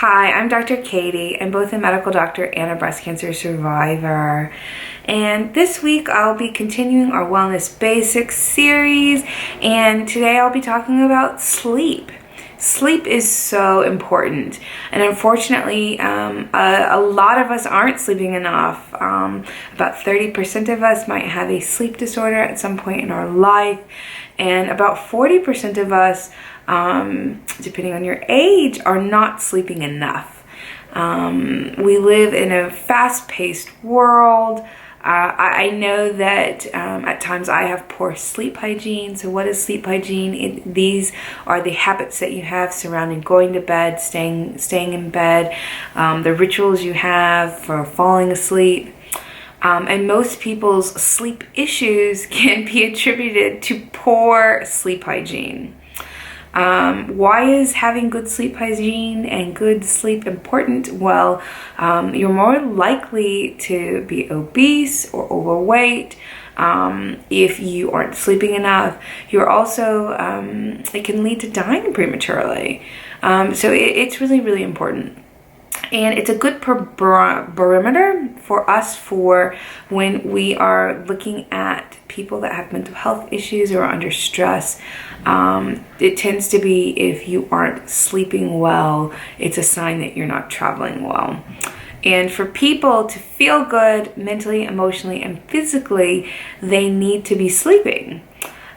Hi, I'm Dr. Katie. I'm both a medical doctor and a breast cancer survivor. And this week I'll be continuing our Wellness Basics series, and today I'll be talking about sleep. Sleep is so important, and unfortunately a lot of us aren't sleeping enough. About 30% of us might have a sleep disorder at some point in our life, and about 40% of us, depending on your age, are not sleeping enough. We live in a fast-paced world. I know that at times I have poor sleep hygiene. So what is sleep hygiene? These are the habits that you have surrounding going to bed, staying in bed, the rituals you have for falling asleep. And most people's sleep issues can be attributed to poor sleep hygiene. Why is having good sleep hygiene and good sleep important? Well, you're more likely to be obese or overweight if you aren't sleeping enough. You're also, it can lead to dying prematurely. So it's really, really important. And it's a good barometer for us for when we are looking at people that have mental health issues or are under stress. It tends to be if you aren't sleeping well, it's a sign that you're not traveling well. And for people to feel good mentally, emotionally, and physically, they need to be sleeping.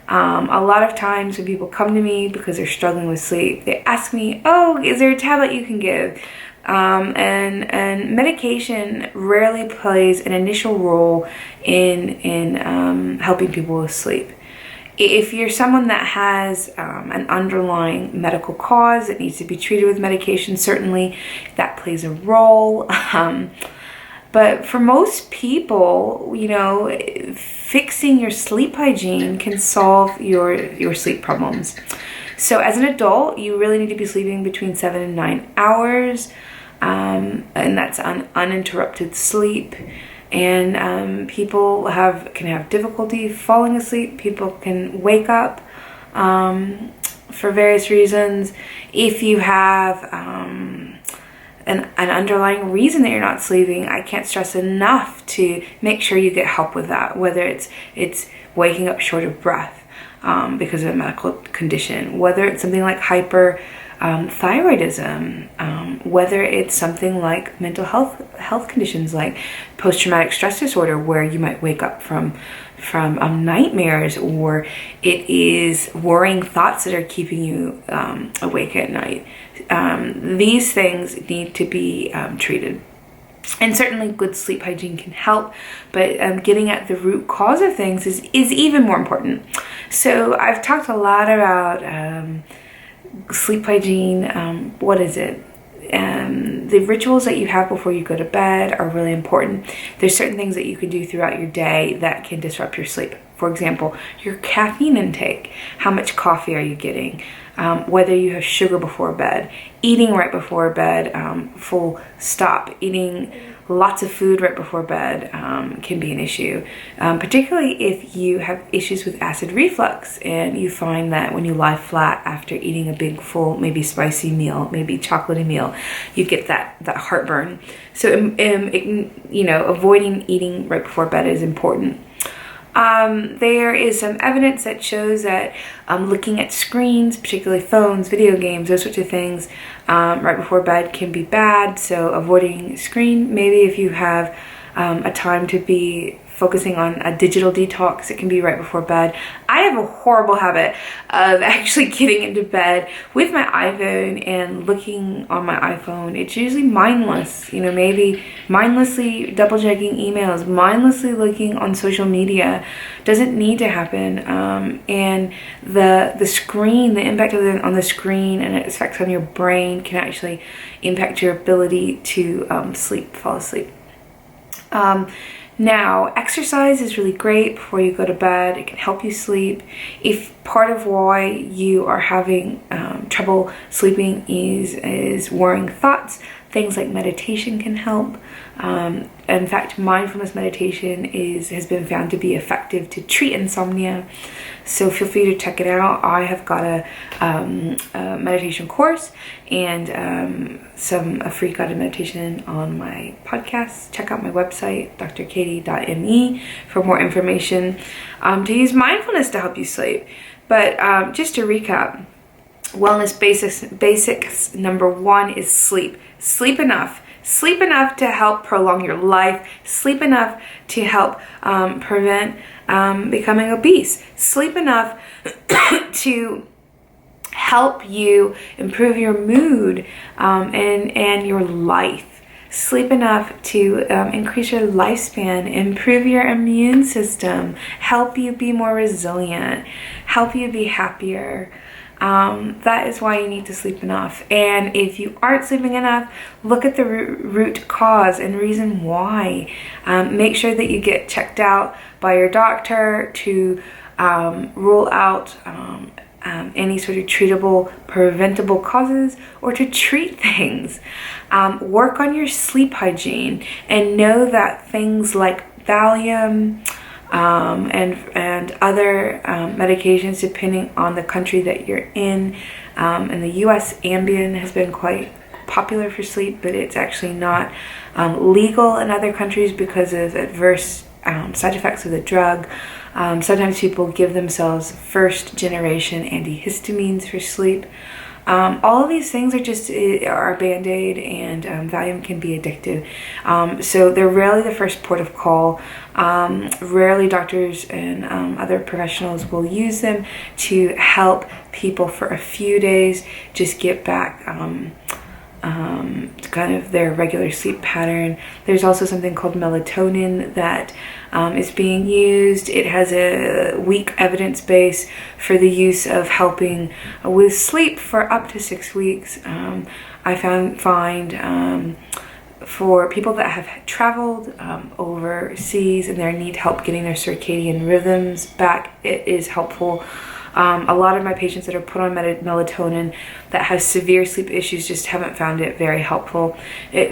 A lot of times when people come to me because they're struggling with sleep, they ask me, oh, is there a tablet you can give? And medication rarely plays an initial role in helping people with sleep. If you're someone that has an underlying medical cause that needs to be treated with medication, certainly that plays a role. But for most people, fixing your sleep hygiene can solve your sleep problems. So as an adult, you really need to be sleeping between 7 and 9 hours. And that's uninterrupted sleep. And people can have difficulty falling asleep. People can wake up for various reasons. If you have an underlying reason that you're not sleeping, I can't stress enough to make sure you get help with that, whether it's waking up short of breath because of a medical condition, whether it's something like hyperthyroidism, whether it's something like mental health conditions like post-traumatic stress disorder, where you might wake up from nightmares, or it is worrying thoughts that are keeping you awake at night. These things need to be treated. And certainly good sleep hygiene can help, but getting at the root cause of things is even more important. So I've talked a lot about sleep hygiene. What is it? The rituals that you have before you go to bed are really important. There's certain things that you can do throughout your day that can disrupt your sleep. For example, your caffeine intake. How much coffee are you getting? Whether you have sugar before bed, eating right before bed, full stop. Eating lots of food right before bed can be an issue, particularly if you have issues with acid reflux and you find that when you lie flat after eating a big, full, maybe spicy meal, maybe chocolatey meal, you get that heartburn. So, avoiding eating right before bed is important. There is some evidence that shows that looking at screens, particularly phones, video games, those sorts of things, right before bed can be bad. So avoiding screen, maybe if you have a time to be focusing on a digital detox, it can be right before bed. I have a horrible habit of actually getting into bed with my iPhone and looking on my iPhone. It's usually mindless, maybe mindlessly double checking emails, mindlessly looking on social media. Doesn't need to happen. And the screen, the impact of it on the screen and its effects on your brain can actually impact your ability to fall asleep. Now, exercise is really great before you go to bed. It can help you sleep. If part of why you are having trouble sleeping is worrying thoughts, Things like meditation can help. In fact, mindfulness meditation has been found to be effective to treat insomnia. So feel free to check it out. I have got a meditation course and a free guided meditation on my podcast. Check out my website, drkatie.me, for more information to use mindfulness to help you sleep. But just to recap, wellness basics number 1 is sleep. Sleep enough. Sleep enough to help prolong your life. Sleep enough to help prevent becoming obese. Sleep enough to help you improve your mood and your life. Sleep enough to increase your lifespan, improve your immune system, help you be more resilient, help you be happier. That is why you need to sleep enough. And if you aren't sleeping enough, look at the root cause and reason why. Make sure that you get checked out by your doctor to rule out any sort of treatable, preventable causes, or to treat things. Work on your sleep hygiene and know that things like Valium and other medications, depending on the country that you're in. In the US, Ambien has been quite popular for sleep, but it's actually not legal in other countries because of adverse side effects of the drug. Sometimes people give themselves first generation antihistamines for sleep. All of these things are Band-Aid, and Valium can be addictive. So they're rarely the first port of call. Rarely doctors and other professionals will use them to help people for a few days just get back kind of their regular sleep pattern. There's also something called melatonin that is being used. It has a weak evidence base for the use of helping with sleep for up to 6 weeks. I find for people that have traveled overseas and they need help getting their circadian rhythms back, it is helpful. A lot of my patients that are put on melatonin that have severe sleep issues just haven't found it very helpful.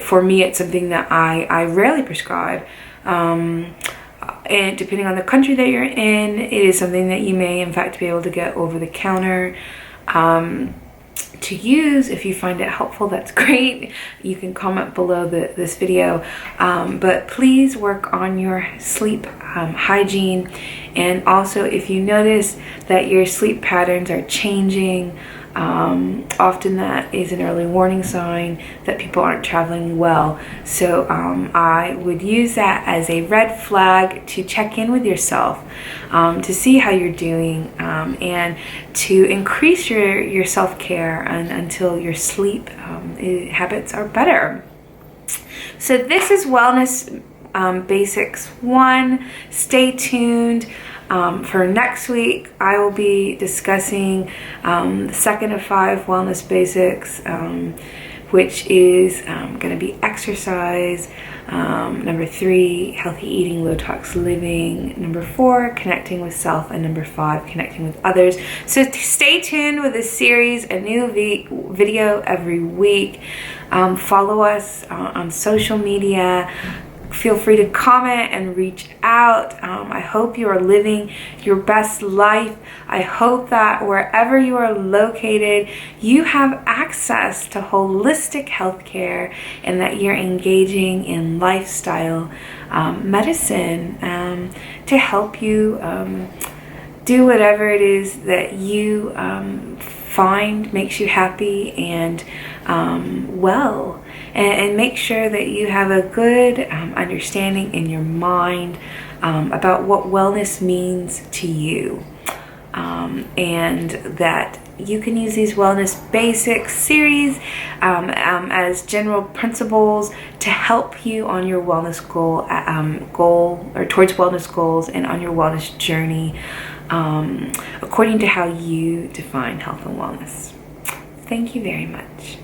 For me, it's something that I rarely prescribe. And depending on the country that you're in, it is something that you may in fact be able to get over the counter to use. If you find it helpful, that's great. You can comment below this video. But please work on your sleep hygiene. And also, if you notice that your sleep patterns are changing, often that is an early warning sign that people aren't traveling well. So I would use that as a red flag to check in with yourself, to see how you're doing, and to increase your self-care until your sleep habits are better. So this is Wellness Basics 1. Stay tuned. For next week, I will be discussing the second of 5 wellness basics, which is going to be exercise. Number 3, healthy eating, low tox living. Number 4, connecting with self. And number 5, connecting with others. So stay tuned with this series, a new video every week. Follow us on social media. Feel free to comment and reach out. I hope you are living your best life. I hope that wherever you are located, you have access to holistic healthcare and that you're engaging in lifestyle medicine to help you do whatever it is that you find makes you happy and well. And make sure that you have a good understanding in your mind about what wellness means to you. And that you can use these Wellness Basics series as general principles to help you on your wellness goal or towards wellness goals and on your wellness journey according to how you define health and wellness. Thank you very much.